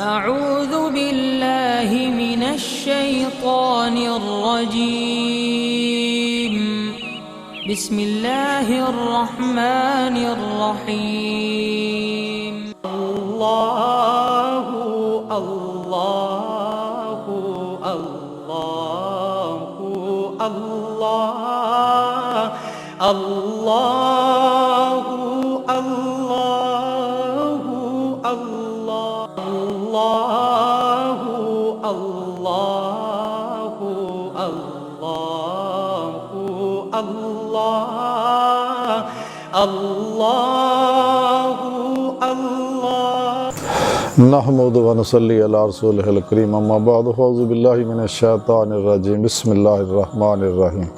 أعوذ بالله من الشيطان الرجيم بسم الله الرحمن الرحيم الله الله الله الله الله الله الله الله الله الله الله नहमदु व नसल्ली अला रसूलिहिल करीम अम्मा बाद फ़अऊज़ु बिल्लाहि मिनश शैतानिर रजीम बिस्मिल्लाहिर रहमानिर रहीम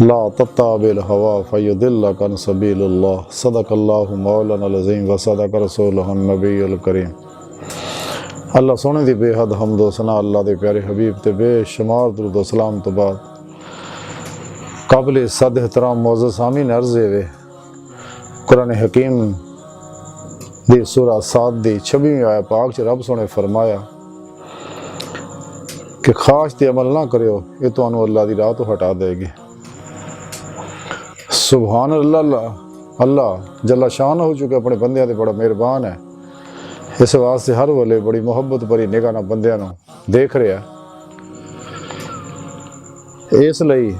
ला तत्ताबिल हवा फयुदिल्लका अन सबीलिल्लाह सदक़ल्लाहु मौलानाल अज़ीम व सदक़ रसूलुहुन नबियुल करीम। अल्लाह सोने दी बेहद हम्द व सना अल्लाह दे प्यारे हबीब ते बेशुमार दुरूद व सलाम तो बाद काबिल सद एहतराम मोअज़्ज़ज़ सामीन अर्ज़ वे कुरान हकीम दी सूरा 7 दी 26वीं आयत पाक च रब सोने फरमाया कि खाश ते अमल ना करियो ये तुहानू अल्लाह दी राह तो हटा देगी। सुभान अल्लाह, अल्लाह जल्ला शान हो चुके अपने बंदियां ते बड़ा मेहरबान है। इस वास्ते हर वेले बड़ी मुहब्बत भरी निगाह नाल बंदियां नू देख रहा। इसलिए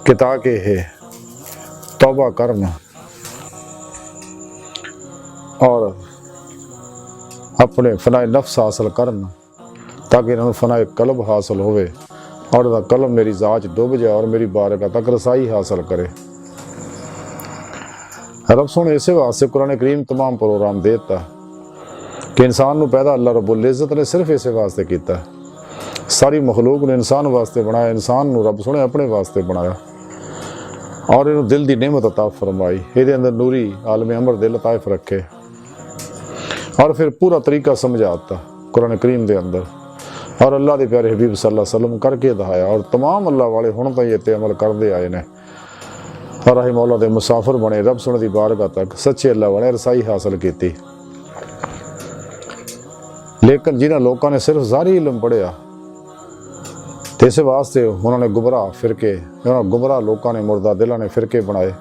कि ताकि तौबा करना और अपने फनाए नफ्स हासिल करना ताकि इन्होंने फनाए कल्ब हासिल होवे और कल्ब मेरी ज़ात डूब जाए और मेरी बारगाह तक रसाई हासिल करे। रब सोने इसे वास्ते कुरान करीम तमाम प्रोग्राम देता कि इंसान नू पैदा अल्लाह रब्बुल इज़्ज़त ने सिर्फ इसे वास्ते किया। सारी मखलूक ने इंसान वास्ते बनाया, इंसान नू रब सोने अपने वास्ते बनाया और इन्हों दिल की नेमत अता फरमाई, ये अंदर नूरी आलम अमर दिल ताइफ रखे और फिर पूरा तरीका समझाता कुरान करीम के अंदर और अल्लाह के प्यारे हबीब सल्लल्लाहु अलैहि वसल्लम करके दिखाया और तमाम अल्लाह वाले हुण ताईं इत्ते अमल करते आए ने और असीं मौला दे मुसाफिर बने, रब सुने दी बारगाह तक सच्चे अल्लाह वाले रसाई हासिल की। लेकिन जिन्हां लोगों ने सिर्फ ज़ाहिरी इल्म पढ़िया तो इस वास्ते उन्होंने गुमराह फिरके, गुमराह लोगों ने मुर्दा दिलों ने फिरके बनाए,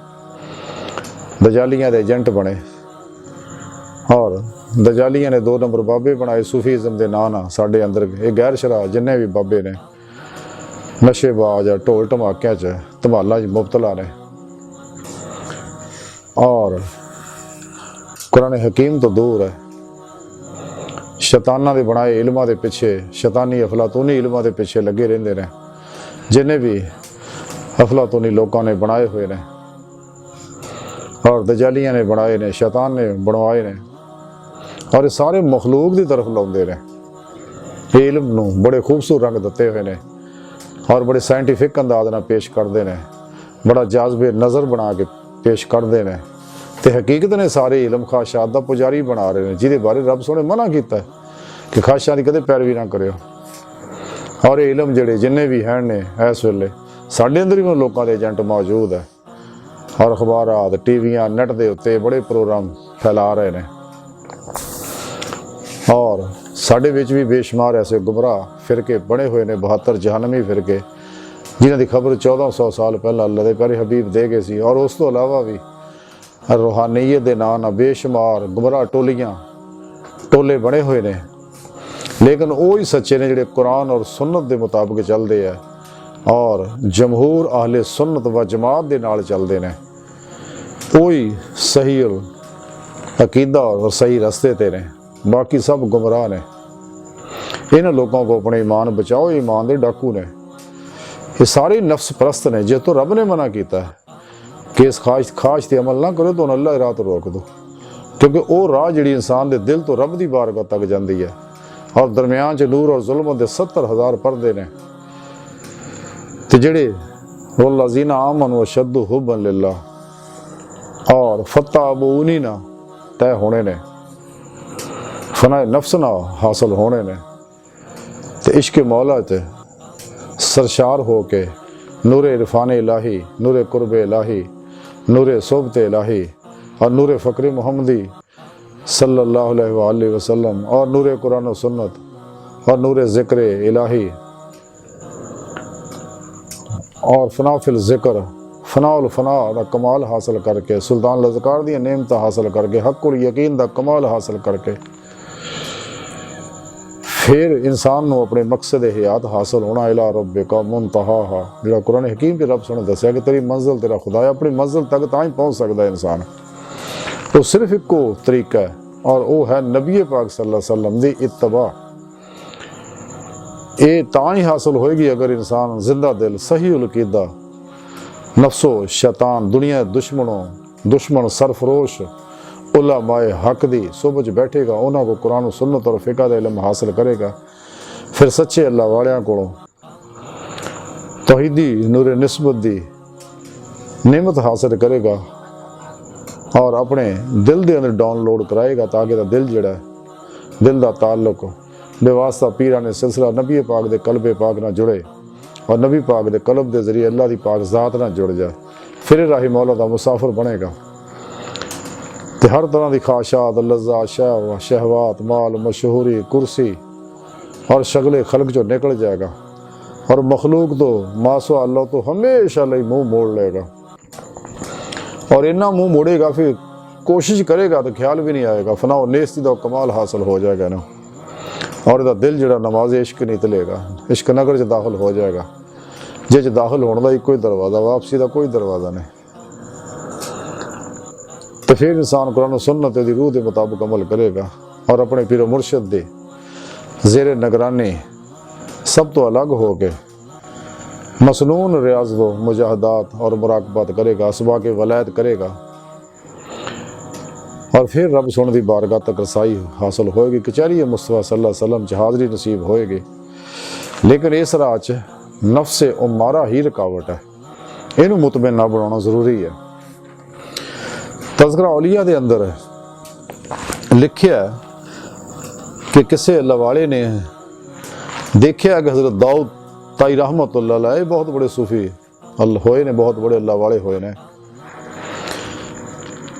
दजालियां दे एजेंट बने और दजालियां ने 2 नंबर बाबे बनाए सूफीज़म के नाम ना। साढ़े अंदर ये गैर शरा जिन्ने भी बाबे ने नशेबाज ढोल धमाकिया च धमालों मुबतला ने और कुरान हकीम तो दूर है। शैताना दे बनाए इल्मां दे पिछे, शैतानी अफलातूनी इल्मां दे पिछे लगे रहंदे ने जिन्हें भी अफलातूनी लोगों ने बनाए हुए ने और दजालियां ने बनाए ने, शैतान ने बनवाए ने और ये सारे मखलूक की तरफ लाउंदे ने। इल्म नूं बड़े खूबसूरत रंग दिते हुए ने और बड़े साइंटिफिक अंदाज नाल पेश करते हैं, बड़ा जाज़बे नज़र बना के पेश करते हैं तो हकीकत ने सारे इल्म खाशात का पुजारी बना रहे हैं जिहदे बारे रब सोने मना किया कि खाशां की कदे पैरवी ना करियो। और ये इल्म जिहड़े जिन्ने भी हैं ने इस वेले साडे अंदर भी लोगों के एजेंट मौजूद है और अखबारात टीवियां नेट के उत्ते बड़े प्रोग्राम फैला रहे हैं और साडे विच भी बेशुमार ऐसे गुमराह फिरके बने हुए ने, 72 जहनमी फिरके जिन्हां दी खबर 1400 साल पहला अल्लाह दे प्यारे हबीब दे गए सी और उस तो अलावा भी रूहानीयत के नाम ना बेशुमार गुमराह टोले बने हुए ने। लेकिन वो ही सच्चे ने जिहड़े कुरान और सुन्नत के मुताबिक चलते हैं और जमहूर आहले सुन्नत व जमात के नाल चलते हैं, वही सही अकीदा और सही रस्ते ते ने, बाकी सब गुमराह ने। इन्हां लोगों को अपने ईमान बचाओ, ईमान के डाकू ने, ये सारे नफ्स परस्त ने जिस तो रब ने मना किया कि इस खाश ते अमल ना करो तो अल्लाह की राह तो रोक दो, क्योंकि वो राह जिहड़ी इंसान के दिल तो रब की बारगाह तक जाती है और दरम्यान च नूर और जुल्म के 70,000 पर्दे ने तो जिहड़े वल्लज़ीना आमनू अशद्दु हुब्बन लिल्लाह और फत्ताबूनी ना तय होने ने, फनाए नफ्स ना हासिल होने ने तो इश्क मौला ते सरशार हो के नूरे इरफान इलाही, नूरे कुर्ब इलाही, नूरे सोबत इलाही और नूरे फ़क्र मोहम्मदी सल्लल्लाहु अलैहि वसल्लम और नूर कुरान और सुन्नत और नूर ज़िक्र इलाही और फना फिल ज़िक्र फनाउल फना दा कमाल हासिल करके सुल्तान लज़कार दी नेमत हासिल करके हक़ुल यकीन दा कमाल हासिल करके फिर इंसान नूं अपने मकसद हयात हासिल होना इला रब्बिका मुंतहा जिहड़ा कुरान हकीम के रब सुने दस्या कि तेरी मंजिल तेरा खुदा है। अपनी मंजिल तक तां ही पहुँच सकता है इंसान। तो सिर्फ इको तरीका है और वह है नबी पाक सल्लल्लाहु अलैहि वसल्लम दी इत्तबा। ये तां ही हासिल होएगी अगर इंसान जिंदा दिल सही उलकीदा नफ्सो शैतान दुनिया दुश्मन सरफरोश उलमाए हक दी सोबत बैठेगा, उन्होंने को कुरान सुन्नत और फिका दा इल्म हासिल करेगा, फिर सच्चे अल्लाह वालियां कोलों तौहीदी नूर निस्बत दी नेमत हासिल करेगा और अपने दिल के अंदर डाउनलोड कराएगा ताकि दा दिल जड़ा दिल का ताल्लुक बेवास्ता पीरा ने सिलसिला नबी पाक दे कल्बे पाक ना जुड़े और नबी पाक दे कल्ब के जरिए अल्लाह की पाक ज़ात ना जुड़ जाए। फिर राही मौला का मुसाफिर बनेगा तो हर तरह की ख्वाहिशात लज्जा शहवात माल मशहूरी कुर्सी और शगले खलक जो निकल जाएगा और मखलूक तो मासवा अल्लाह तो हमेशा लिए मुँह मोड़ लेगा और इन्ना मुँह मोड़ेगा फिर कोशिश करेगा तो ख्याल भी नहीं आएगा, फना नेस्ती का कमाल हासिल हो जाएगा ना और इसका दिल जड़ा नमाज इश्क नहीं तलेगा, इश्क नगर च दाखिल हो जाएगा जिस दाखिल होने का एक ही दरवाज़ा, वापसी का कोई दरवाज़ा नहीं। तो फिर इंसान कुरान सुन्नत दी रूह के मुताबिक अमल करेगा और अपने पीरो मुर्शद दे ज़ेरे निगरानी सब तो अलग हो के मसनून रियाज व मुजाहदात और मुराकबात करेगा, असबा के वलायत करेगा और फिर रब सुन दी बारगाह तक रसाई हासिल होएगी, कचहरी मुस्तफा सल्लल्लाहु अलैहि वसल्लम च हाज़री नसीब होएगी। लेकिन इस राह च नफ्स उमारा ही रुकावट है, इनू मुतमिन बनाना जरूरी है। तज़किरा औलिया दे अंदर लिखिया कि किसी अल्लाह वाले ने देखा कि हज़रत दाऊद ताई रहमतुल्लाह अलैह बहुत बड़े सूफी होए ने, बहुत बड़े अल्लाह वाले होए ने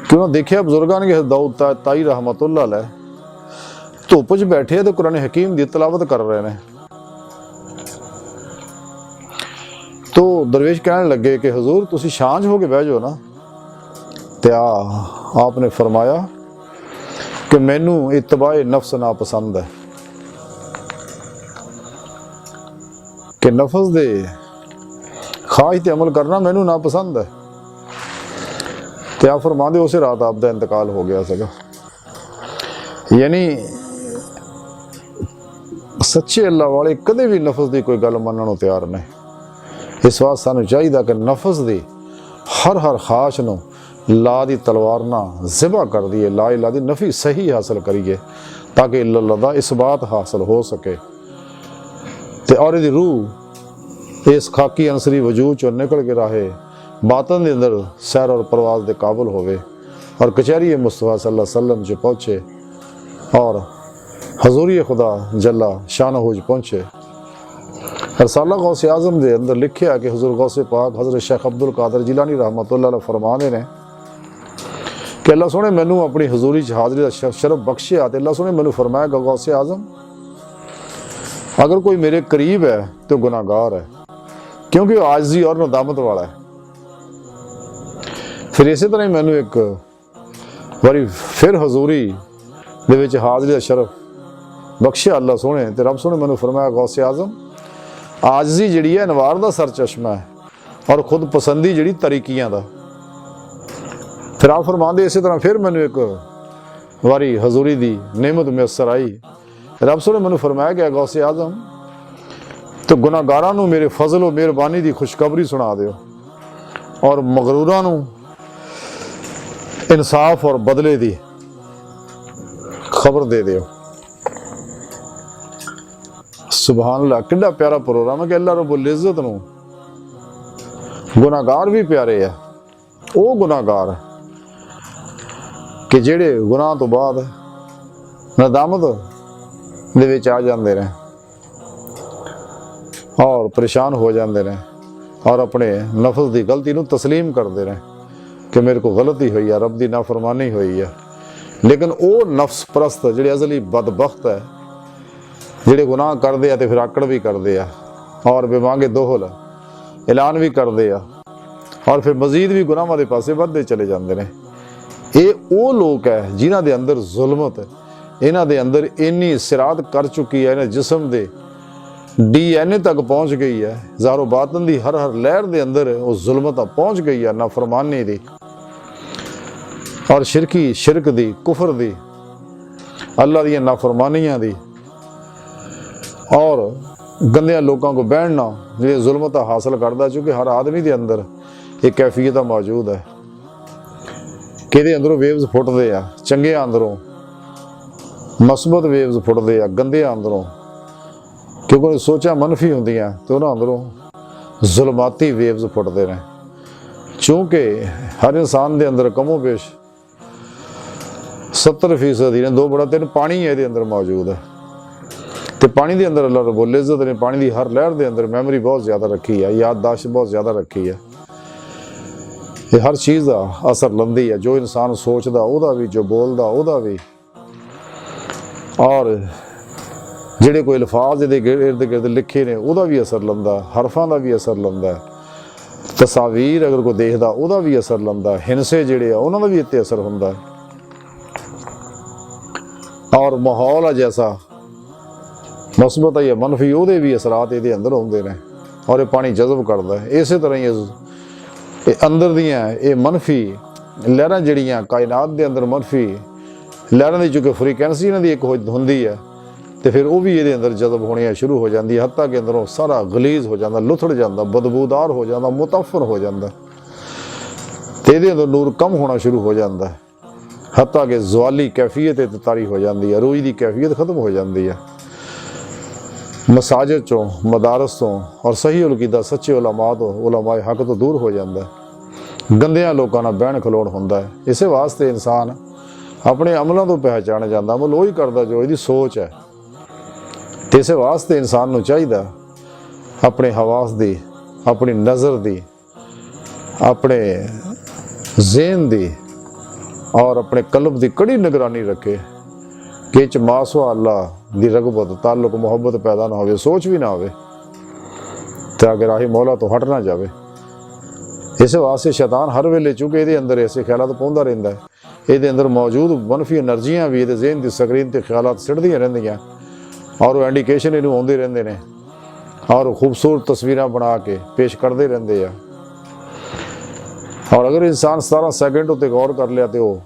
कि उन्होंने देखा बुजुर्गों ने दाऊद ताई रहमतुल्लाह अलैह धुप च बैठे तो कुरान हकीम की तलावत कर रहे हैं। तो दरवेश कहने लगे कि हजूर तुसी शांज हो के बह जाओ ना। तो आपने फरमाया कि मैनू इत्तबाए नफ्स ना पसंद है कि नफ्स दे ख्वाहिश ते अमल करना मैनू ना पसंद है। तो आप फरमाते उस रात आपका इंतकाल हो गया सगा। यानी सच्चे अल्लाह वाले कदे भी नफ्स की कोई गल मनण तैयार नहीं। इस वास्ते सानू चाहिए कि नफ्स की हर ख्वाहिश नू ला दी तलवार ना ज़िबा कर दिए, ला इला दी नफ़ी सही हासिल करिए ताकि अल्लाह दा इस बात हासिल हो सके ते और इहदी रूह इस खाकी अंसरी वजूद चो निकल के राहे बातन के अंदर सैर और प्रवास के काबिल होवे और कचहरी मुस्तफा सल्लल्लाहु अलैहि वसल्लम च पहुँचे और हजूरी खुदा जल्ला शानहूज पहुँचे। रसाला गौसे आज़म के अंदर लिखिया कि हजूर गौसे पाक हज़रत शेख अब्दुल कादिर जिलानी रहमतुल्लाह अलैह फरमाते हैं कि अल्लाह सोने मैनू अपनी हजूरी च हाज़री का शरफ बख्शिया। तो अल्लाह सोने मैनू फरमाया गौसे आज़म अगर कोई मेरे करीब है तो गुनाहगार है, क्योंकि वो आजिज़ी और नदामत वाला है। फिर इस तरह ही मैनू एक बारी फिर हजूरी दे विच हाज़री का शरफ बख्शिया अल्लाह सोने। तो रब सोने मैनू फरमाया गौसे आज़म आजिज़ी जिहड़ी है नवार दा सर चश्मा है और खुद पसंदी जिहड़ी तरीकियां दा। फिर आप फरमाते इस तरह फिर मैनू एक बारी हजूरी दी नेमत मैसर आई। रब सोने मैनू फरमाया कि गौसे आज़म तो गुनाहगारां नू मेरे फजल और मेहरबानी की खुशखबरी सुना दिओ और मगरूरां नू इंसाफ और बदले की खबर दे दिओ। सुभान अल्लाह, कितना प्यारा प्रोग्राम है कि अल्लाह रब्बुल इज़्ज़त नू गुनाहगार भी प्यारे है। वो गुनाहगार कि जेड़े गुनाह तो बाद नदामत दे विच आ जाते हैं और परेशान हो जाते हैं और अपने नफ्स की गलती नू तस्लीम करते हैं कि मेरे को गलती हुई है, रब की नाफरमानी हुई है, ਲੇਕਿਨ ਉਹ ਨਫਸ ਪ੍ਰਸਤ ਜਿਹੜੇ ਅਜ਼ਲੀ ਬਦਬਖਤ ਹੈ, ਜਿਹੜੇ ਗੁਨਾਹ ਕਰਦੇ ਆ ਤੇ ਫਿਰ ਆਕੜ ਵੀ ਕਰਦੇ ਆ ਔਰ ਬੇਵਾਂਗੇ ਦੋਹਲ ਐਲਾਨ ਵੀ ਕਰਦੇ ਆ ਔਰ ਫਿਰ ਮਜ਼ੀਦ ਵੀ ਗੁਨਾਹਾਂ ਦੇ ਪਾਸੇ ਵੱਧਦੇ ਚਲੇ ਜਾਂਦੇ ਨੇ। ਇਹ ਉਹ ਲੋਕ ਹੈ ਜਿਨ੍ਹਾਂ ਦੇ ਅੰਦਰ ਜ਼ੁਲਮਤ, ਇਹਨਾਂ ਦੇ ਅੰਦਰ ਇੰਨੀ ਸਿਰਾਤ ਕਰ ਚੁੱਕੀ ਹੈ, ਇਹਨਾਂ ਜਿਸਮ ਦੇ DNA ਤੱਕ ਪਹੁੰਚ ਗਈ ਹੈ, ਜ਼ਾਹਰੋ ਬਾਤਨ ਦੀ ਹਰ ਲਹਿਰ ਦੇ ਅੰਦਰ ਉਹ ਜ਼ੁਲਮਤ ਪਹੁੰਚ ਗਈ ਹੈ, ਨਾਫਰਮਾਨੀ ਦੀ ਔਰ ਸ਼ਿਰਕ ਦੀ, ਕੁਫਰ ਦੀ, ਅੱਲਾ ਦੀਆਂ ਨਾਫਰਮਾਨੀਆਂ ਦੀ ਔਰ ਗੰਦਿਆਂ ਲੋਕਾਂ ਕੋ ਬਹਿਣਾ ਜਿਹੜੇ ਜ਼ੁਲਮਤ ਹਾਸਲ ਕਰਦਾ। ਚूँकि ਹਰ ਆਦਮੀ ਦੇ ਅੰਦਰ ਇਹ ਕੈਫੀਅਤ ਮੌਜੂਦ ਹੈ ਕਿ ਇਹਦੇ ਅੰਦਰੋਂ ਵੇਵਜ਼ ਫੁੱਟਦੇ ਆ, ਚੰਗਿਆਂ ਅੰਦਰੋਂ ਮਸਬਤ ਵੇਵਜ਼ ਫੁੱਟਦੇ ਆ, ਗੰਦਿਆਂ ਅੰਦਰੋਂ, ਕਿਉਂਕਿ ਉਹ ਸੋਚਾਂ ਮਨਫੀ ਹੁੰਦੀਆਂ ਤੇ ਉਹਨਾਂ ਅੰਦਰੋਂ ਜ਼ੁਲਮਾਤੀ ਵੇਵਜ਼ ਫੁੱਟਦੇ ਨੇ। ਚूँकि ਹਰ ਇਨਸਾਨ ਦੇ ਅੰਦਰ ਕਮੋ ਬੇਸ਼ 70% ਹੀ ਨੇ 2/3 ਪਾਣੀ ਇਹਦੇ ਅੰਦਰ ਮੌਜੂਦ ਹੈ ਤੇ ਪਾਣੀ ਦੇ ਅੰਦਰ ਅੱਲਾਹ ਰब्बुल इज़्ज़त ਨੇ ਪਾਣੀ ਦੀ ਹਰ ਲਹਿਰ ਦੇ ਅੰਦਰ ਮੈਮਰੀ ਬਹੁਤ ਜ਼ਿਆਦਾ ਰੱਖੀ ਹੈ, ਯਾਦਦਾਸ਼ਤ ਬਹੁਤ ਜ਼ਿਆਦਾ ਰੱਖੀ ਹੈ। ਇਹ ਹਰ ਚੀਜ਼ ਦਾ ਅਸਰ ਲੰਦੀ ਹੈ, ਜੋ ਇਨਸਾਨ ਸੋਚਦਾ ਉਹਦਾ ਵੀ, ਜੋ ਬੋਲਦਾ ਉਹਦਾ ਵੀ, ਔਰ ਜਿਹੜੇ ਕੋਈ ਅਲਫਾਜ਼ ਇਹਦੇ ਇਰਦ ਗਿਰਦ ਲਿਖੇ ਨੇ ਉਹਦਾ ਵੀ ਅਸਰ ਲੰਦਾ, ਹਰਫਾਂ ਦਾ ਵੀ ਅਸਰ ਲੰਦਾ, ਤਸਵੀਰ ਅਗਰ ਕੋਈ ਦੇਖਦਾ ਉਹਦਾ ਵੀ ਅਸਰ ਲੰਦਾ, ਹਿੰਸੇ ਜਿਹੜੇ ਆ ਉਹਨਾਂ ਦਾ ਵੀ ਇੱਥੇ ਅਸਰ ਹੁੰਦਾ ਔਰ ਮਾਹੌਲ ਆ ਜੈਸਾ ਮਸਬਤ ਹੈ ਜਾਂ ਮਨਫੀ ਉਹਦੇ ਵੀ ਅਸਰਾਤ ਇਹਦੇ ਅੰਦਰ ਹੁੰਦੇ ਨੇ ਔਰ ਇਹ ਪਾਣੀ ਜਜ਼ਬ ਕਰਦਾ ਹੈ। ਇਸੇ ਤਰ੍ਹਾਂ ਹੀ ਇਹ ਅੰਦਰ ਦੀਆਂ ਇਹ ਮਨਫੀ ਲਹਿਰਾਂ ਜਿਹੜੀਆਂ ਕਾਇਨਾਤ ਦੇ ਅੰਦਰ ਮਨਫੀ ਲਹਿਰਾਂ ਦੀ ਚूँकि ਫਰੀਕੁਐਂਸੀ ਇਹਨਾਂ ਦੀ ਇੱਕ ਹੁੰਦੀ ਹੈ ਤੇ ਫਿਰ ਉਹ ਵੀ ਇਹਦੇ ਅੰਦਰ ਜਜ਼ਬ ਹੋਣੀਆਂ ਸ਼ੁਰੂ ਹੋ ਜਾਂਦੀ ਹੈ, ਹੱਤਾ ਕਿ ਅੰਦਰੋਂ ਸਾਰਾ ਗਲੀਜ਼ ਹੋ ਜਾਂਦਾ, ਲੁਥੜ ਜਾਂਦਾ, ਬਦਬੂਦਾਰ ਹੋ ਜਾਂਦਾ, ਮੁਤਫਰ ਹੋ ਜਾਂਦਾ ਤੇ ਇਹਦੇ ਅੰਦਰ ਨੂਰ ਕਮ ਹੋਣਾ ਸ਼ੁਰੂ ਹੋ ਜਾਂਦਾ, ਹੱਤਾ ਕਿ ਜ਼ਵਾਲੀ ਕੈਫੀਅਤ ਤਾਰੀ ਹੋ ਜਾਂਦੀ ਹੈ, ਰੂਹ ਦੀ ਕੈਫੀਅਤ ਖਤਮ ਹੋ ਜਾਂਦੀ ਹੈ। ਮਸਾਜਿਦ ਚੋਂ, ਮਦਾਰਸ ਤੋਂ ਔਰ ਸਹੀ ਉਲਕੀਦਾ ਸੱਚੇ ਉਲਮਾ ਤੋਂ, ਉਲਮਾਏ ਹੱਕ ਤੋਂ ਦੂਰ ਹੋ ਜਾਂਦਾ ਹੈ, ਗੰਦਿਆਂ ਲੋਕਾਂ ਨਾਲ ਬਹਿਣ ਖਲੋਣ ਹੁੰਦਾ ਹੈ। ਇਸੇ ਵਾਸਤੇ ਇਨਸਾਨ ਆਪਣੇ ਅਮਲਾਂ ਤੋਂ ਪਹਿਚਾਣ ਜਾਂਦਾ, ਅਮਲ ਉਹੀ ਕਰਦਾ ਜੋ ਇਹਦੀ ਸੋਚ ਹੈ ਤੇ ਇਸੇ ਵਾਸਤੇ ਇਨਸਾਨ ਨੂੰ ਚਾਹੀਦਾ ਆਪਣੇ ਹਵਾਸ ਦੀ, ਆਪਣੀ ਨਜ਼ਰ ਦੀ, ਆਪਣੇ ਜ਼ੇਨ ਦੀ ਔਰ ਆਪਣੇ ਕਲਬ ਦੀ ਕੜੀ ਨਿਗਰਾਨੀ ਰੱਖੇ ਕਿ ਇਹ 'ਚ ਮਾਸਵਾ ਅੱਲਾ ਦੀ ਰਗਬਤ, ਤਾਲੁਕ, ਮੁਹੱਬਤ ਪੈਦਾ ਨਾ ਹੋਵੇ, ਸੋਚ ਵੀ ਨਾ ਹੋਵੇ ਤਾਂ ਕਿ ਰਾਹੀ ਮੌਲਾ ਤੋਂ ਹਟ ਨਾ ਜਾਵੇ। ਇਸੇ ਵਾਸਤੇ ਸ਼ੈਤਾਨ ਹਰ ਵੇਲੇ ਚूँकि ਇਹਦੇ ਅੰਦਰ ਐਸੇ ਖਿਆਲਾਤ ਪਾਉਂਦਾ ਰਹਿੰਦਾ ਹੈ, ਇਹਦੇ ਅੰਦਰ ਮੌਜੂਦ ਮਨਫੀ એનર્ਜੀਆਂ ਵੀ ਇਹਦੇ ਜ਼ਿਹਨ ਦੀ ਸਕਰੀਨ ਤੇ ਖਿਆਲਾਤ ਸਿੱਟਦੀਆਂ ਰਹਿੰਦੀਆਂ ਔਰ ਉਹ ਇੰਡੀਕੇਸ਼ਨ ਇਹਨੂੰ ਆਉਂਦੇ ਰਹਿੰਦੇ ਨੇ ਔਰ ਖੂਬਸੂਰਤ ਤਸਵੀਰਾਂ ਬਣਾ ਕੇ ਪੇਸ਼ ਕਰਦੇ ਰਹਿੰਦੇ ਆ ਔਰ ਅਗਰ ਇਨਸਾਨ 17 ਸੈਕਿੰਡ ਉੱਤੇ ਗੌਰ ਕਰ ਲਿਆ ਤੇ ਉਹ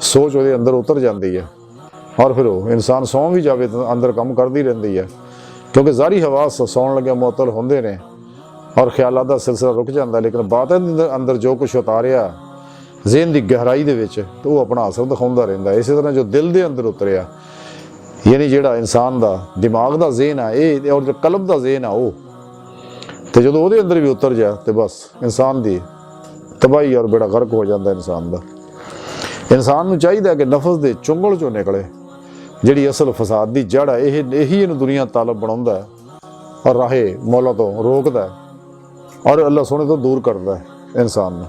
ਸੋਚ ਉਹਦੇ ਅੰਦਰ ਉਤਰ ਜਾਂਦੀ ਹੈ ਔਰ ਫਿਰ ਉਹ ਇਨਸਾਨ ਸੌਂ ਵੀ ਜਾਵੇ ਤਾਂ ਅੰਦਰ ਕੰਮ ਕਰਦੀ ਰਹਿੰਦੀ ਹੈ, ਕਿਉਂਕਿ ਜ਼ਾਹਰੀ ਹਵਾਸ ਸੌਣ ਲੱਗਿਆ ਮੁਅੱਤਲ ਹੁੰਦੇ ਨੇ ਔਰ ਖਿਆਲਾਂ ਦਾ ਸਿਲਸਿਲਾ ਰੁਕ ਜਾਂਦਾ, ਲੇਕਿਨ ਬਾਤਨ ਦੇ ਅੰਦਰ ਜੋ ਕੁਛ ਉਤਾਰਿਆ ਜ਼ਿਹਨ ਦੀ ਗਹਿਰਾਈ ਦੇ ਵਿੱਚ ਤੇ ਉਹ ਆਪਣਾ ਅਸਰ ਦਿਖਾਉਂਦਾ ਰਹਿੰਦਾ। ਇਸੇ ਤਰ੍ਹਾਂ ਜੋ ਦਿਲ ਦੇ ਅੰਦਰ ਉਤਰਿਆ, ਯਾਨੀ ਜਿਹੜਾ ਇਨਸਾਨ ਦਾ ਦਿਮਾਗ ਦਾ ਜ਼ਿਹਨ ਆ ਇਹ ਔਰ ਜੋ ਕਲਬ ਦਾ ਜ਼ਿਹਨ ਆ ਉਹ, ਤੇ ਜਦੋਂ ਉਹਦੇ ਅੰਦਰ ਵੀ ਉਤਰ ਜਾ ਤੇ ਬਸ ਇਨਸਾਨ ਦੀ ਤਬਾਹੀ ਔਰ ਬੇੜਾ ਗਰਕ ਹੋ ਜਾਂਦਾ ਇਨਸਾਨ ਦਾ। ਇਨਸਾਨ ਨੂੰ ਚਾਹੀਦਾ ਕਿ ਨਫਸ ਦੇ ਚੁੰਗਲ ਚੋਂ ਨਿਕਲੇ, ਜਿਹੜੀ ਅਸਲ ਫਸਾਦ ਦੀ ਜੜ ਹੈ ਇਹੀ ਇਹਨੂੰ ਦੁਨੀਆ ਤਾਲਬ ਬਣਾਉਂਦਾ ਹੈ ਔਰ ਰਾਹੇ ਮੌਲਾ ਤੋਂ ਰੋਕਦਾ ਔਰ ਅੱਲਾ ਸੋਹਣੇ ਤੋਂ ਦੂਰ ਕਰਦਾ ਹੈ ਇਨਸਾਨ ਨੂੰ।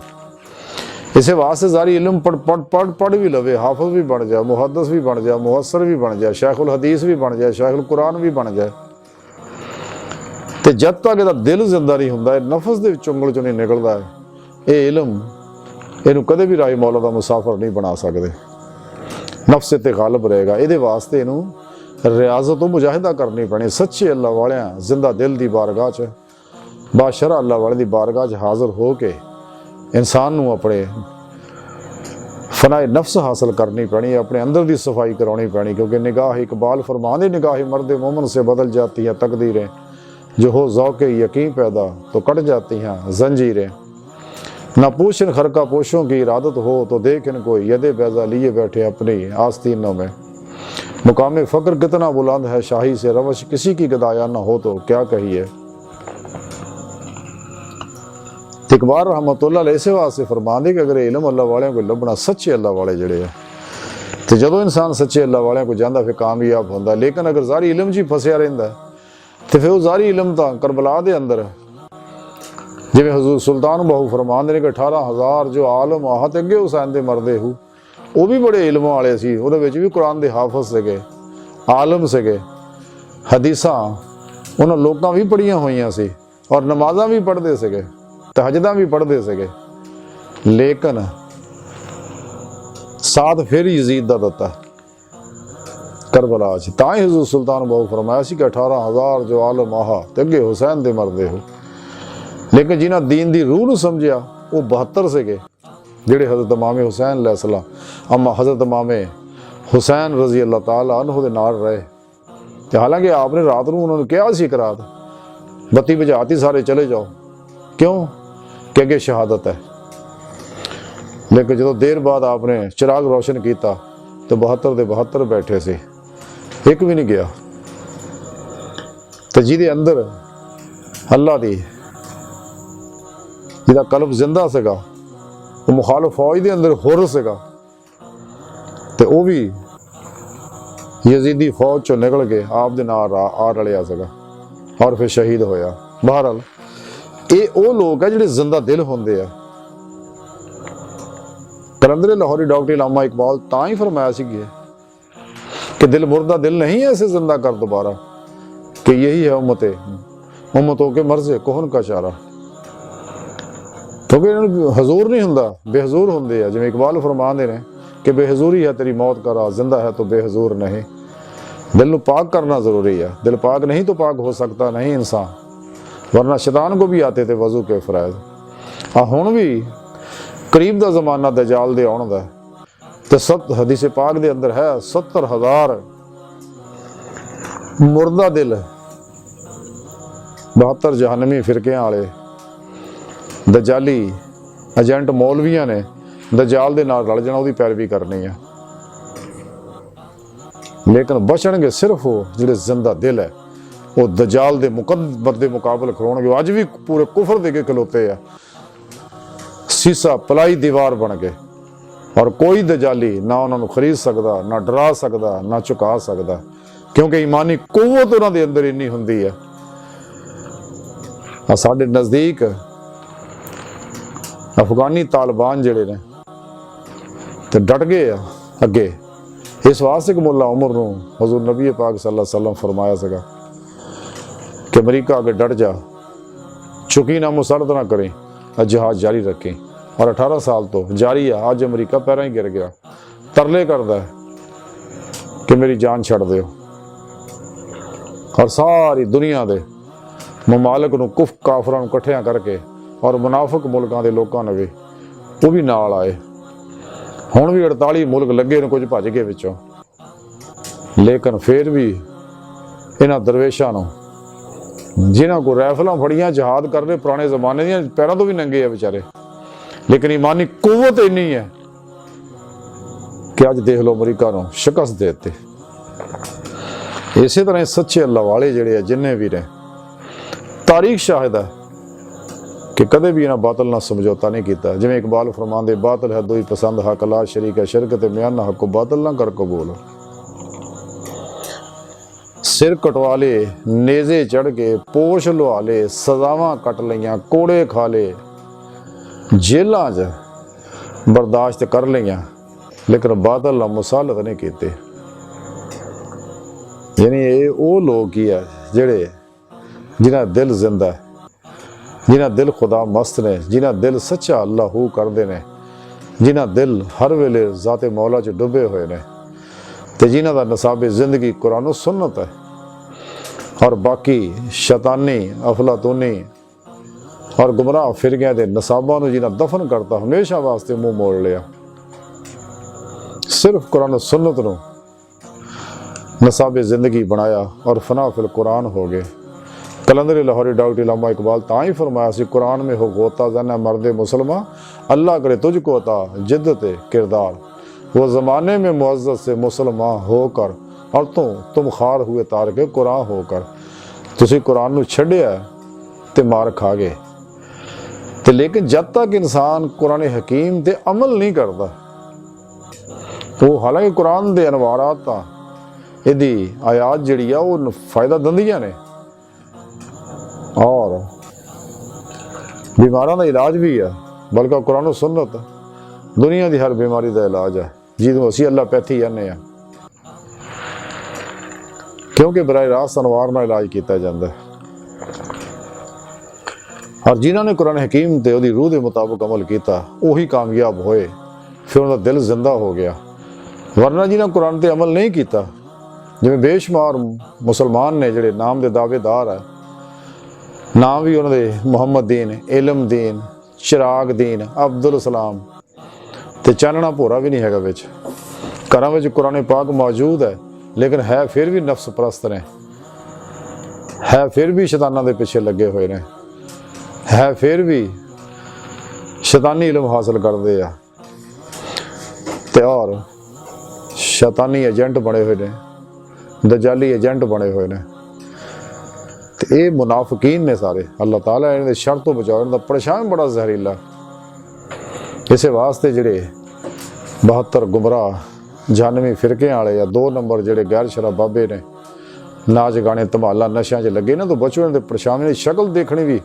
ਇਸੇ ਵਾਸਤੇ ਜ਼ਾਰੀ ਇਲਮ ਪੜ੍ਹ ਵੀ ਲਵੇ, ਹਾਫਿਜ਼ ਵੀ ਬਣ ਜਾ, ਮੁਹੱਦਿਸ ਵੀ ਬਣ ਜਾ, ਮੁਹੱਸਰ ਵੀ ਬਣ ਜਾ, ਸ਼ੇਖੁਲ ਹਦੀਸ ਵੀ ਬਣ ਜਾ, ਸ਼ੇਖੁਲ ਕੁਰਾਨ ਵੀ ਬਣ ਜਾ, ਤੇ ਜਦ ਤੱਕ ਇਹਦਾ ਦਿਲ ਜ਼ਿੰਦਾ ਨਹੀਂ ਹੁੰਦਾ, ਨਫਸ ਦੇ ਚੁੰਗਲ ਚੋਂ ਨਹੀਂ ਨਿਕਲਦਾ, ਇਹ ਇਲਮ ਇਹਨੂੰ ਕਦੇ ਵੀ ਰਾਹੀ ਮੌਲਾ ਦਾ ਮੁਸਾਫਰ ਨਹੀਂ ਬਣਾ ਸਕਦੇ, ਨਫਸ ਤੇ ਗਾਲਬ ਰਹੇਗਾ। ਇਹਦੇ ਵਾਸਤੇ ਇਹਨੂੰ ਰਿਆਜ਼ਤ ਤੋਂ ਮੁਜਾਹਿਦਾ ਕਰਨੀ ਪੈਣੀ, ਸੱਚੇ ਅੱਲਾ ਵਾਲਿਆਂ ਜ਼ਿੰਦਾ ਦਿਲ ਦੀ ਬਾਰਗਾਹ 'ਚ, ਬਾਸ਼ਰਾ ਅੱਲਾ ਵਾਲੇ ਦੀ ਬਾਰਗਾਹ 'ਚ ਹਾਜ਼ਰ ਹੋ ਕੇ ਇਨਸਾਨ ਨੂੰ ਆਪਣੇ ਫਨਾਏ ਨਫਸ ਹਾਸਲ ਕਰਨੀ ਪੈਣੀ, ਆਪਣੇ ਅੰਦਰ ਦੀ ਸਫਾਈ ਕਰਾਉਣੀ ਪੈਣੀ, ਕਿਉਂਕਿ ਨਿਗਾਹ ਇਕਬਾਲ ਫਰਮਾਨੇ ਨਿगाह मर्द मोमन से बदल जाती हैं तकदीरें, जो हो ज़ौक़ यकीन पैदा तो कट जाती हैं जंजीरें, ना पूछन खरका पोशों की इरादत हो तो देख इनको यदे बैजा लिए बैठे अपनी आस्तीनों में, मुकाम फ़क्र कितना बुलंद है शाही से रवश किसी की गदाया ना हो तो क्या कहिए। इकबाल रहमतुल्लाह अलैह इसे वास्ते फरमांदे कि अगर इलम अल्लाह वाले को लभना सच्चे अल्लाह वाले जड़े है तो जदों इंसान सच्चे अल्लाह वाले को जाता फिर कामयाब होंदा, लेकिन अगर ज़ारी इलम जी फसिया रहिंदा तो फिर वो ज़ारी इलम तो करबला दे अंदर जिवें हुजूर सुल्तान बाहू फरमांदे ने कि 18,000 जो आलम आहत अगे हुसैन दे मरदे हु ਉਹ ਵੀ ਬੜੇ ਇਲਮ ਵਾਲੇ ਸੀ, ਉਹਦੇ ਵਿੱਚ ਵੀ ਕੁਰਾਨ ਦੇ ਹਾਫਿਜ਼ ਸੀਗੇ, ਆਲਮ ਸੀਗੇ, ਹਦੀਸਾਂ ਉਹਨਾਂ ਲੋਕਾਂ ਵੀ ਪੜ੍ਹੀਆਂ ਹੋਈਆਂ ਸੀ ਔਰ ਨਮਾਜ਼ਾਂ ਵੀ ਪੜ੍ਹਦੇ ਸੀਗੇ, ਤਹਜਦਾਂ ਵੀ ਪੜ੍ਹਦੇ ਸੀਗੇ। ਲੇਕਿਨ ਸਾਥ ਫਿਰ ਯਜ਼ੀਦ ਦਾ ਦਿੱਤਾ ਕਰਬਲਾ 'ਚ। ਤਾਂ ਹੀ ਹਜ਼ੂਰ ਸੁਲਤਾਨ ਬਾਹੂ ਫਰਮਾਇਆ ਸੀ ਕਿ 18,000 ਜੋ ਆਲਮ ਆਹਾ ਤੇ ਅੱਗੇ ਹੁਸੈਨ ਦੇ ਮਰਦੇ ਹੋ। ਲੇਕਿਨ ਜਿਨ੍ਹਾਂ ਦੀਨ ਦੀ ਰੂਹ ਨੂੰ ਸਮਝਿਆ ਉਹ 72 ਸੀਗੇ, ਜਿਹੜੇ ਹਜ਼ਰਤ ਇਮਾਮ ਹੁਸੈਨ अलैहिस्सलाम अम्मा हज़रत इमाम हुसैन रजी अल्लाह ताला अन्हु दे नाल रहे। तो हालांकि आपने रात को उन्होंने कहा सी कि रात बत्ती बुझाती सारे चले जाओ, क्यों कि अगे शहादत है। लेकिन जो देर बाद आपने चिराग रोशन किया तो 72 के 72 बैठे से एक भी नहीं गया। तो जिहदे अंदर अल्लाह दी जिहदा कल्ब जिंदा सीगा, वो मुखालिफ फौज के अंदर हुर सीगा, तो वह भी यजीदी फौज चो निकल के आप दे नाल आ रलिया सीगा और फिर शहीद होया। बहरहाल ये वो लोग है जिहड़े जिंदा दिल होंदे आ। कलंदर लाहौरी डॉक्टर अल्लामा इकबाल तां ही फरमाया सी कि दिल मुर्दा दिल नहीं है, इसे जिंदा कर दोबारा, कि यही है उम्मतों के मर्ज़े कोहन का चारा। क्योंकि हजूर नहीं हुंदा, बेहजूर होंदे आ। जिवें इकबाल फरमाते हैं कि बेहजूरी है तेरी मौत का राज, जिंदा है तो बेहजूर नहीं। दिल को पाक करना ज़रूरी है, दिल पाक नहीं तो पाक हो सकता नहीं इंसान, वरना शैतान को भी आते थे वजू के फ़राइज़। हुण भी करीब का जमाना दजाल दे आउण दा, तो हदीस पाक दे अंदर है 70,000 मुर्दा दिल 72 जहन्नमी फिरकियां वाले दजाली एजेंट मौलवियां ने दजाल दे नाल रल जाना, उसदी पैरवी करनी है। लेकिन बचणगे सिर्फ वो जिहड़े जिंदा दिल है, वो दजाल दे मुकद्दर दे मुकाबले खलोणगे। अज भी पूरे कुफर दे के खलोते आ, सीसा पलाई दीवार बन गए, और कोई दजाली ना उन्होंने खरीद सकता, ना डरा सकता, ना झुका सकता, क्योंकि ईमानी कुव्वत उन्हां दे अंदर इन्नी हुंदी है। साडे नज़दीक अफगानी तालिबान जिहड़े ने ते डट गए आ अगे, इस वास्ते कि मुल्ला उमर नूं हजूर नबी पाक सल्लल्लाहु अलैहि वसल्लम फरमाया सगा कि अमरीका अगे डट जा, चुकी ना मुसरद ना करें, जहाज जारी रखें। और 18 साल तो जारी है। अज अमरीका पैरों ही गिर गया, तरले करता है कि मेरी जान छड़ दो। और सारी दुनिया के ममालिक नूं कुफ काफरां नूं इकट्ठियां करके और मुनाफिक मुल्कां दे लोकां ने भी वो भी नाल आए। हुण भी 48 मुल्क लगे ने, कुछ भज गए विचों, लेकिन फिर भी इन्हां दरवेशां नूं जिन्हां को राइफलां फड़ियां जहाद कर रहे पुराने जमाने दियां, पैरों तो भी नंगे आ बेचारे, लेकिन ईमानी कुव्वत इन्नी है कि अज देख लो अमरीका नूं शिकस्त देते। इस तरह सच्चे अल्लाह वाले जिहड़े जिन्ने भी ने, तारीख शाहिद है कि कदे भी इन्हां बातल ना समझौता नहीं किया। जिवें इकबाल फरमांदे बातल है दो ही पसंद, हक ला शरीक है शिरक ते म्यान हक को बातल ना कर कबूल। सिर कटवा ले नेजे चढ़ के पोश लुआ ले, सजावां कट लईयां कोड़े खा ले, जेलां च बर्दाश्त कर लिया, लेकिन बादल ना मुसालत नहीं कीते। यानी ये वो लोग ही है जिहड़े जिन्हां दिल जिंदा है, जिन्हां दिल खुदा मस्त ने, जिन्हां दिल सच्चा अल्लाहू करते हैं, जिन्हां दिल हर वेले ज़ाते मौला च डुबे हुए ने, ते जिन्हां दा नसाबे जिंदगी कुरान सुन्नत है। और बाकी शैतानी अफलातूनी और गुमराह फिरगियां दे नसाबां नूं जिन्हां दफन करता हमेशा वास्ते मुंह मोड़ लिया, सिर्फ कुरान सुन्नत नूं नसाबे जिंदगी बनाया और फना फिल कुरान हो गए। कलंदर लाहौरी डॉक्टर अल्लामा इकबाल तां ही फरमाया सी, कुरान में हो गोता जाना मर्द मुसलमान, अल्लाह करे तुझको अता जिद्दत किरदार, वो ज़माने में मुअज़्ज़ज़ से मुसलमान होकर और तुम खार हुए तार के कुरान होकर। तुसी कुरान नूं छड्डिया ते मार खा गए। तो लेकिन जब तक इंसान कुरान हकीम ते अमल नहीं करता, वो हालांकि कुरान दे अनवारात तां इहदी आयात जिहड़ी आ वो फायदा दिंदियां ने और बीमारां दा इलाज भी है, बल्कि कुरान सुन्नत दुनिया की हर बीमारी का इलाज है। ਜਿਹਨੂੰ ਅਸੀਂ ਐਲੋਪੈਥੀ ਕਹਿੰਦੇ ਆ, ਕਿਉਂਕਿ ਬਰਾਹ ਰਾਸਤ ਅਨਵਾਰ ਨਾਲ ਇਲਾਜ ਕੀਤਾ ਜਾਂਦਾ ਹੈ। ਔਰ ਜਿਨ੍ਹਾਂ ਨੇ ਕੁਰਾਨ ਹਕੀਮ ਤੇ ਉਹਦੀ ਰੂਹ ਦੇ ਮੁਤਾਬਕ ਅਮਲ ਕੀਤਾ ਉਹੀ ਕਾਮਯਾਬ ਹੋਏ, ਫਿਰ ਉਹਦਾ ਦਿਲ ਜ਼ਿੰਦਾ ਹੋ ਗਿਆ। ਵਰਨਾ ਜਿਨ੍ਹਾਂ ਕੁਰਾਨ ਤੇ ਅਮਲ ਨਹੀਂ ਕੀਤਾ, ਜਿਵੇਂ ਬੇਸ਼ੁਮਾਰ ਮੁਸਲਮਾਨ ਨੇ ਜਿਹੜੇ ਨਾਮ ਦੇ ਦਾਅਵੇਦਾਰ ਹੈ, ਨਾਮ ਵੀ ਉਹਨਾਂ ਦੇ ਮੁਹੰਮਦ ਦੀਨ, ਇਲਮ ਦੀਨ, ਚਿਰਾਗ ਦੀਨ, ਅਬਦੁਲ ਸਲਾਮ, ਤੇ ਚਾਨਣਾ ਭੋਰਾ ਵੀ ਨਹੀਂ ਹੈਗਾ ਵਿੱਚ। ਘਰਾਂ ਵਿੱਚ ਕੁਰਾਨ ਪਾਕ ਮੌਜੂਦ ਹੈ, ਲੇਕਿਨ ਹੈ ਫਿਰ ਵੀ ਨਫਸ ਪ੍ਰਸਤ ਨੇ, ਹੈ ਫਿਰ ਵੀ ਸ਼ੈਤਾਨਾਂ ਦੇ ਪਿੱਛੇ ਲੱਗੇ ਹੋਏ ਨੇ, ਹੈ ਫਿਰ ਵੀ ਸ਼ੈਤਾਨੀ ਇਲਮ ਹਾਸਲ ਕਰਦੇ ਆ, ਤੇ ਔਰ ਸ਼ੈਤਾਨੀ ਏਜੰਟ ਬਣੇ ਹੋਏ ਨੇ, ਦਜਾਲੀ ਏਜੰਟ ਬਣੇ ਹੋਏ ਨੇ। ਤੇ ਇਹ ਮੁਨਾਫਿਕੀਨ ਨੇ ਸਾਰੇ। ਅੱਲਾਹ ਤਾਲਾ ਇਹਨਾਂ ਦੇ ਸ਼ਰ ਤੋਂ ਬਚਾਓ। ਇਹਨਾਂ ਦਾ ਪਰੇਸ਼ਾਨ ਬੜਾ ਜ਼ਹਿਰੀਲਾ। ਇਸੇ ਵਾਸਤੇ ਜਿਹੜੇ 72 ਗੁਮਰਾਹ ਜਹਾਨਵੀ ਫਿਰਕਿਆਂ ਵਾਲੇ ਆ, 2 ਨੰਬਰ ਜਿਹੜੇ ਗੈਰ ਸ਼ਰਾਬ ਬਾਬੇ ਨੇ, ਨਾਚ ਗਾਣੇ ਧਮਾਲਾ ਨਸ਼ਿਆਂ 'ਚ ਲੱਗੇ, ਇਹਨਾਂ ਤੋਂ ਬਚੋ। ਇਹਨਾਂ ਦੇ ਪਰੇਸ਼ਾਨੀ ਦੀ ਸ਼ਕਲ ਦੇਖਣੀ ਵੀ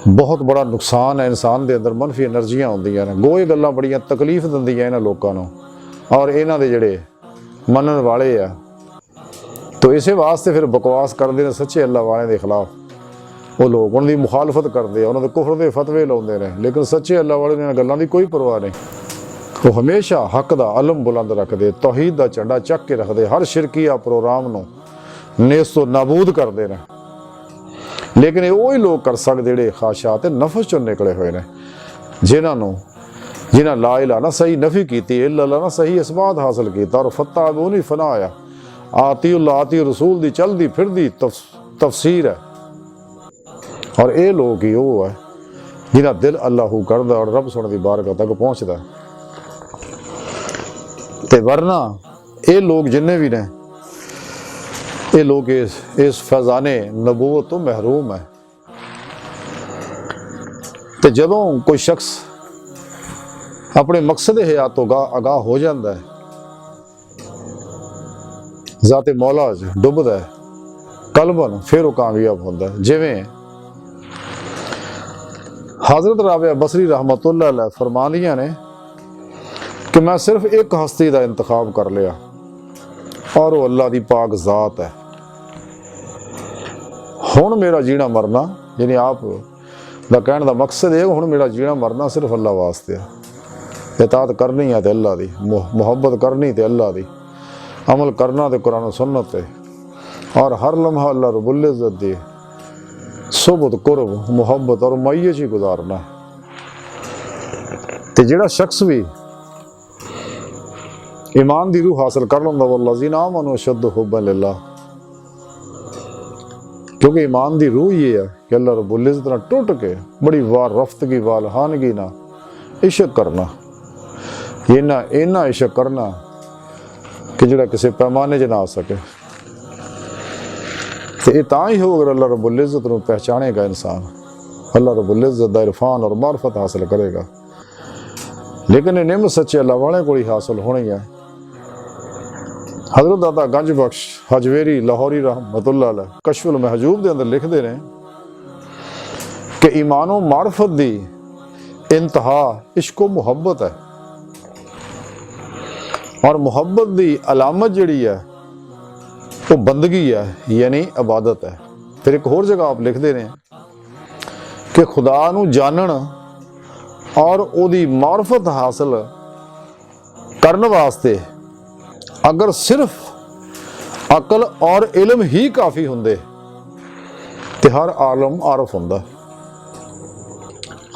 ਬਹੁਤ ਬੜਾ ਨੁਕਸਾਨ ਹੈ। ਇਨਸਾਨ ਦੇ ਅੰਦਰ ਮਨਫੀ એનર્ਜੀਆਂ ਹੁੰਦੀਆਂ ਨੇ, ਗੋਏ ਗੱਲਾਂ ਬੜੀਆਂ ਤਕਲੀਫ ਦਿੰਦੀਆਂ ਇਹਨਾਂ ਲੋਕਾਂ ਨੂੰ, ਔਰ ਇਹਨਾਂ ਦੇ ਜਿਹੜੇ ਮੰਨਣ ਵਾਲੇ ਆ ਤੋ ਇਸੇ ਵਾਸਤੇ ਫਿਰ ਬਕਵਾਸ ਕਰਦੇ ਨੇ ਸੱਚੇ ਅੱਲਾਹ ਵਾਲਿਆਂ ਦੇ ਖਿਲਾਫ। ਉਹ ਲੋਕ ਉਹਨਾਂ ਦੀ ਮੁਖਾਲਫਤ ਕਰਦੇ ਆ, ਉਹਨਾਂ ਦੇ ਕੁਫਰ ਦੇ ਫਤਵੇ ਲਾਉਂਦੇ ਨੇ, ਲੇਕਿਨ ਸੱਚੇ ਅੱਲਾਹ ਵਾਲੇ ਦੀਆਂ ਗੱਲਾਂ ਦੀ ਕੋਈ ਪਰਵਾਹ ਨਹੀਂ। ਉਹ ਹਮੇਸ਼ਾ ਹੱਕ ਦਾ ਅਲਮ ਬੁਲੰਦ ਰੱਖਦੇ, ਤੌਹੀਦ ਦਾ ਝੰਡਾ ਚੱਕ ਕੇ ਰੱਖਦੇ, ਹਰ ਸ਼ਿਰਕੀਆ ਪ੍ਰੋਗਰਾਮ ਨੂੰ ਨੇਸਤੋ ਨਾਬੂਦ ਕਰਦੇ ਨੇ। ਲੇਕਿਨ ਇਹ ਉਹੀ ਲੋਕ ਕਰ ਸਕਦੇ ਜਿਹੜੇ ਖਾਸ਼ਾਤ ਤੇ ਨਫਸ ਚੋਂ ਨਿਕਲੇ ਹੋਏ ਨੇ, ਜਿਨ੍ਹਾਂ ਲਾ ਇਲਾਹਾ ਨਾ ਸਹੀ ਨਫੀ ਕੀਤੀ, ਇਲਾ ਨਾ ਸਹੀ ਇਸਬਾਤ ਹਾਸਲ ਕੀਤਾ, ਔਰ ਫਤਹ ਉਹ ਨਹੀਂ ਫਨਾ ਆਇਆ। ਆਤੀ ਅੱਲਾਹ ਆਤੀ ਰਸੂਲ ਦੀ ਚਲਦੀ ਫਿਰਦੀ ਤਫਸੀਰ ਹੈ। ਔਰ ਇਹ ਲੋਕ ਹੀ ਉਹ ਹੈ ਜਿਨ੍ਹਾਂ ਦਿਲ ਅੱਲਾਹੂ ਕਰਦਾ ਔਰ ਰੱਬ ਸੁਣ ਦੀ ਬਾਰਗਾਹ ਤੱਕ ਪਹੁੰਚਦਾ। ਤੇ ਵਰਨਾ ਇਹ ਲੋਕ ਜਿੰਨੇ ਵੀ ਨੇ, ਇਹ ਲੋਕ ਇਸ ਫਜ਼ਾਨੇ ਨਬੂਵਤ ਤੋਂ ਮਹਿਰੂਮ ਹੈ। ਤੇ ਜਦੋਂ ਕੋਈ ਸ਼ਖਸ ਆਪਣੇ ਮਕਸਦ ਹਯਾਤ ਤੋਂ ਆਗਾਹ ਹੋ ਜਾਂਦਾ ਹੈ, ਜ਼ਾਤੇ ਮੌਲਾ 'ਚ ਡੁੱਬਦਾ ਹੈ ਕਲਬਨ, ਫਿਰ ਉਹ ਕਾਮਯਾਬ ਹੁੰਦਾ ਹੈ। ਜਿਵੇਂ ਹਜ਼ਰਤ ਰਾਬਿਆ ਬਸਰੀ ਰਹਿਮਤੁल्लाह अलैह फरमादियां ने कि मैं सिर्फ एक हस्ती का इंतखाब कर लिया और वो अल्लाह की पाक ज़ात है। हुण मेरा जीना मरना, यानी आप दा कहने का मकसद है हुण मेरा जीना मरना सिर्फ अल्लाह वास्ते है। इताअत करनी है तो अल्लाह दी, मुहब्बत करनी तो अल्लाह दी, अमल करना तो कुरान सुन्नत है, और हर लम्हा अल्लाह रब्बुल इज़्ज़त दी सोबत कुर्ब मुहब्बत और मैयत ही गुजारना। तो जिहड़ा शख्स भी ईमान दी रूह हासिल कर लैंदा, वल्लज़ीना आमनू अशद्दु हुब्बन लिल्लाह, क्योंकि ईमान दी रूह ये है कि अल्लाह रब्बुल इज़्ज़त नाल टुट के बड़ी वार रफ्तगी वाल हानगी ना इश्क करना, इन्ना इश्क करना कि जिहड़ा किसी पैमाने च ना आ सके। तो ये तां ही हो अगर अल्लाह रब्बुल इज़्ज़त को पहचानेगा इंसान, अल्लाह रब्बुल इज़्ज़त दा इरफान और मार्फत हासिल करेगा। लेकिन ये नेमत सच्चे अल्लाह वाले को ही हासिल होनी है। हज़रत दाता गंज बख्श हजवेरी लाहौरी रहमतुल्लाह अलैह कश्फुल महजूब के अंदर लिखते हैं कि ईमानो मार्फत दी इंतहा इश्को मुहब्बत है, और मुहब्बत दी अलामत जिहड़ी है वो बंदगी है, यानी इबादत है। फिर एक होर जगह आप लिखते हैं कि खुदा नू जानन और ओदी मार्फत हासिल करने वास्ते अगर सिर्फ अकल और इल्म ही काफ़ी हुंदे तो हर आलम आरफ हुंदा,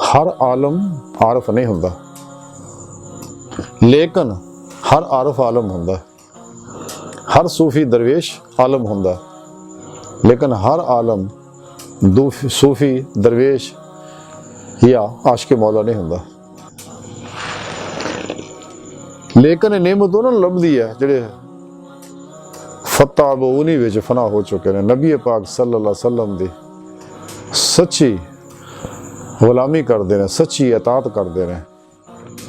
हर आलम आरफ नहीं हुंदा, लेकिन हर आरफ आलम हुंदा, हर सूफी दरवेश आलम हुंदा, लेकिन हर आलम सूफी दरवेश या आशिक मौला नहीं हुंदा। लेकिन नेमत उन्होंने लभदी है जिहड़े फतह उन्हीं विच फना हो चुके हैं। नबी पाक सल्लल्लाहु अलैहि वसल्लम दी सच्ची गुलामी करते हैं, सच्ची इताअत करते हैं,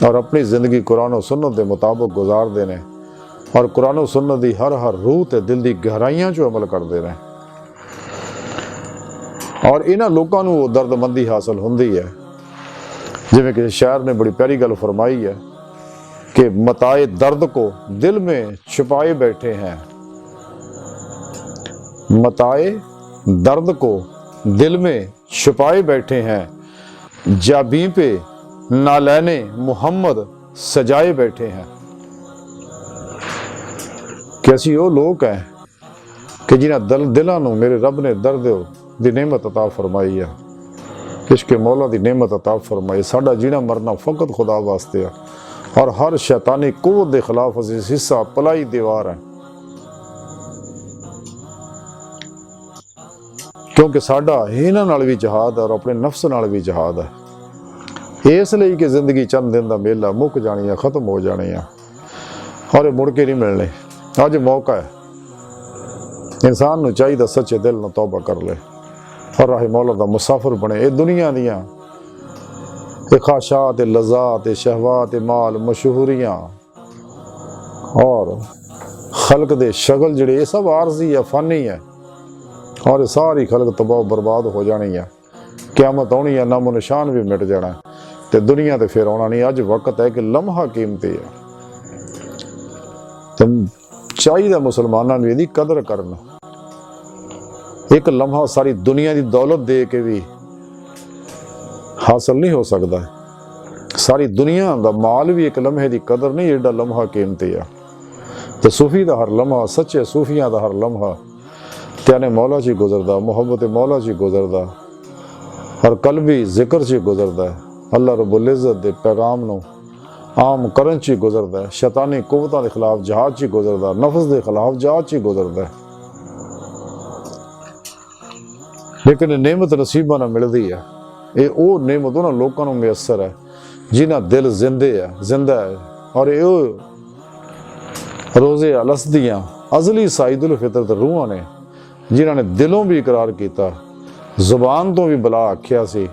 और अपनी जिंदगी कुरान और सुन्नत के मुताबिक गुजारते हैं, और कुरान और सुन्नत की हर रूह ते दिल की गहराइयां चो अमल करते हैं। और इन्हां लोगों को दर्दमंदी हासिल होंदी है। जिवें किसी शायर ने बड़ी प्यारी गल फरमाई है कि मताए दर्द को दिल में छुपाए बैठे हैं, मताए दर्द को दिल में छुपाए बैठे हैं, जाबी पे नालैने मोहम्मद सजाए बैठे हैं। कैसी वो लोग हैं कि जिन्हें दिलों नूं मेरे रब ने दर्द दी नेमत अता फरमाई है, इश्क मौला दी नेमत अता फरमाई। साडा जीना मरना फकत खुदा वास्ते है और हर शैतानी कुव्वत दे खिलाफ असीं हिस्सा पलाई दीवार है, क्योंकि साडा इन्हां नाल भी जहाद है और अपने नफ्स नाल भी जहाद है। इसलिए कि जिंदगी चंद दिन का मेला मुक जानी है, खत्म हो जानी है और मुड़ के नहीं मिलने। अज मौका है, इंसान नूं चाहिए सच्चे दिल नाल तौबा कर ले और राह मौला दा मुसाफिर बने। ये दुनिया दियां ख्वाहिशात, लज़ात, शहवात, माल, मशहूरियां और खल्क दे शगल जिहड़े ये सब आरजी है, फानी है और ये सारी खल्क तबाह बर्बाद हो जानी है। क़यामत आनी है, नामो निशान भी मिट जाना है ते दुनिया ते फिर आना नहीं। अज वक्त है कि लम्हा कीमती है, तो चाहिए मुसलमानों ने इसकी कदर करना। एक लम्हा सारी दुनिया की दौलत दे के भी हासिल नहीं हो सकता है। सारी दुनिया का माल भी एक लम्हे की कदर नहीं, एडा लम्हा कीमती है। तो सूफी का हर लम्हा, सच्चे सूफियां का हर लम्हा त्याने मौला च गुजरदा, मुहब्बत मौला च गुजरदा और कल भी जिक्र च गुजरदा है। अल्लाह रब्बुल इज़्ज़त दे पैगाम नूं आम करन च गुजरदा है, शैतानी कुव्वतां दे खिलाफ जहाद च गुजरदा, नफ्स दे खिलाफ जहाद च गुजरदा है। लेकिन नेमत नसीबा ना मिलती है। ये वो नेमत उन्होंने लोगों को मुयसर है जिन्हें दिल जिंदा है और ये रोज़े अलस दियां अजली साइदुल फितरत रूहां ने जिन्होंने दिलों भी इकरार किया, जुबान तो भी बला आख्या सी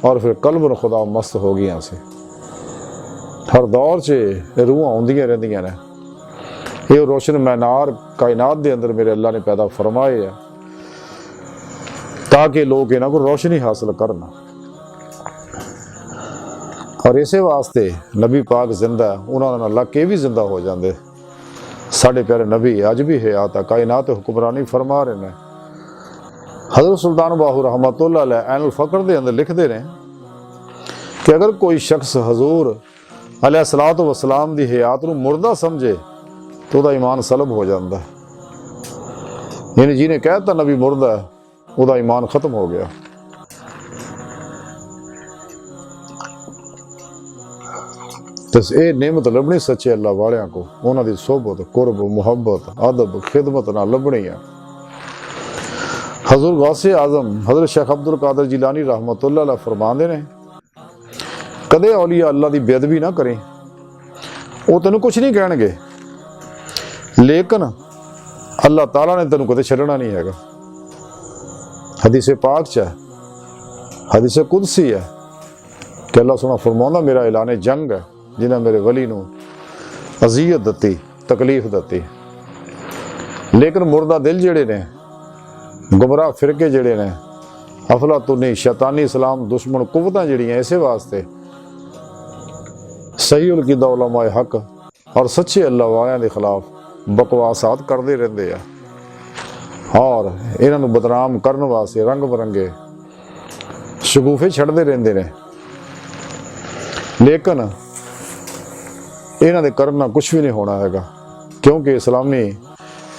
और फिर कल्ब खुदा मस्त हो गई सी। हर दौर से रूहां आउंदियां रहिंदियां ने। ये रोशन मैनार कायनात के अंदर मेरे अल्लाह ने पैदा फरमाए है ताकि लोग इन्हों को रोशनी हासिल करना। और इसे वास्ते नबी पाक जिंदा है, उन्होंने अल्लाह के भी जिंदा हो जाते। साढ़े प्यारे नबी अज भी हयात है, कायनात हुक्मरानी फरमा रहे हैं। हज़रत सुल्तान बाहू रहमतुल्लाह अलैह ऐनुल फ़क्र दे अंदर लिखते हैं कि अगर कोई शख्स हजूर अलैहिस्सलातु वस्सलाम दी हयात नूं मुर्दा समझे तो उसदा ईमान सलब हो जाता है। यानी जिन्हें कहता नबी मुर्दा है उसदा ईमान खत्म हो गया। तो ये नेमत लभनी सच्चे अल्लाह वालियां को, उन्होंने सोहबत, कुर्ब, मुहब्बत, अदब, खिदमत ना लभनी है। हज़रत गौसे आज़म हज़रत शेख अब्दुल कादिर जिलानी रहमतुल्लाह अलैह फरमाते ने कदे औलिया अल्लाह की बेअदबी ना करें, वो तेन कुछ नहीं कहणगे, लेकिन अल्लाह ताला ने तेन कदे छड्डना नहीं है। हदीस पाक च है, हदीस कुदसी है कि अल्लाह सुना फरमाउंदा मेरा ऐलान जंग है जिन्हें मेरे वली नूं अज़ियत दती, तकलीफ दती। लेकिन मुर्दा दिल जिहड़े ने, गुमराह फिरके जिहड़े ने, अफलातुनी शैतानी इस्लाम दुश्मन कुव्वतां जिहड़ियां, इसे वास्ते सही उल कीदा उलमाए हक और सच्चे अल्लाह वालियां दे खिलाफ बकवासात करते रहते हैं और इन्हों बदनाम करने वास्ते रंग बरंगे शगूफे छड़ते रहते हैं। लेकिन इन्हों दे करना कुछ भी नहीं होना हैगा, क्योंकि इस्लामी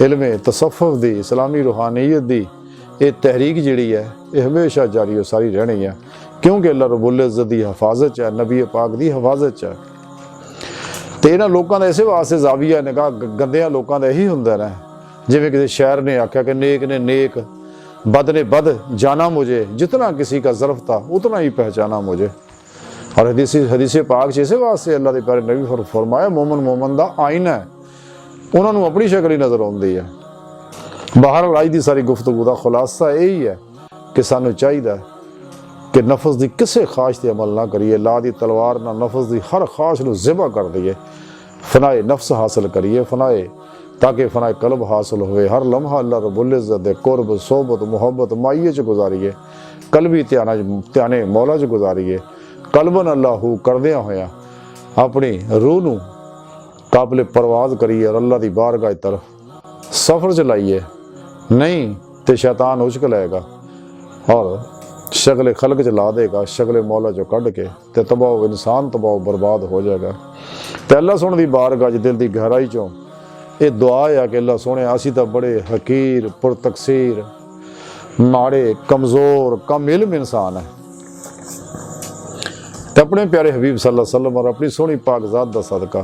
इल्मे तसव्वुफ दी, इस्लामी रूहानियत दी ये तहरीक जिहड़ी है ये हमेशा जारी और सारी रहनी है, क्योंकि अल्लाह रब्बुल इज़्ज़त दी हिफाजत है, नबी पाक दी हिफाजत है। तो इन्होंने लोगों का इस वास्ते जाविया निगाह गंदिया लोगों का यही होंदा है, जिवें किसी शायर ने आख्या कि नेक ने नेक, बद ने बद जाना मुझे, जितना किसी का ज़र्फ था उतना ही पहचाना मुझे। और हदीस पाक इस वास्ते अल्लाह के प्यारे नबी फरमाया मोमन मोमन का आईना है, उन्होंने अपनी शक्ल ही नज़र आती है। बहरहाल अज की सारी गुफ्तगू का खुलासा यही है कि सानू चाहिए कि नफस की किसी ख्वाहिश पर अमल ना करिए, ला दी तलवार ना नफस की हर ख्वाहिश को ज़िबा कर दिए, फनाए नफ्स हासिल करिए, फनाए ताकि फनाए कल्ब हासिल होए। हर लम्हा अल्लाह रब्बुल इज़्ज़त दे कुर्ब, सोहबत, मुहब्बत, माइये च गुजारिए, कल्बी ध्याने मौला च गुजारिए। कल्बन अल्लाहू करदियां होया अपनी रूह नूं काबिल परवाज करिए और अल्लाह की बारगाह की तरफ सफ़र चलाइए, नहीं तो शैतान उछक लेगा और शक्ल खलक च ला देगा, शक्ल मौला चो कढ़ के ते तबाह इंसान तबाह बर्बाद हो जाएगा। तो अल्लाह सोहणे दी बारगाह दिल की गहराई चों ये दुआ है कि अल्लाह सोहणे असीं तां बड़े हकीर पुरतकसीर माड़े कमज़ोर कम इल्म इंसान है, तो अपने प्यारे हबीब सल्लल्लाहु अलैहि वसल्लम और अपनी सोहनी पाक ज़ात दा सदका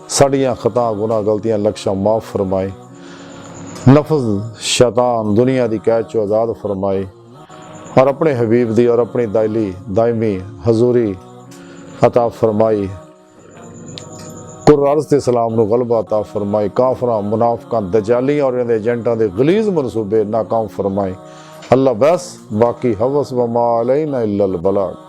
साड़ियाँ खता गुनाह गलतियाँ लक्षां माफ़ फरमाए, नफ्स शैतान दुनिया की कैद चो आज़ाद फरमाए और अपने हबीब दी और अपनी दायमी हजूरी अता फरमाई, कुर्रार्ज़ ते सलाम नूं गलबा अता फरमाई, काफरां मुनाफिकां दजालियां और इन्हां दे एजेंटां दे गलीज़ मनसूबे नाकाम फरमाए। अल्लाह बस बाकी हवस व मा अलैना इल्लल बलाग।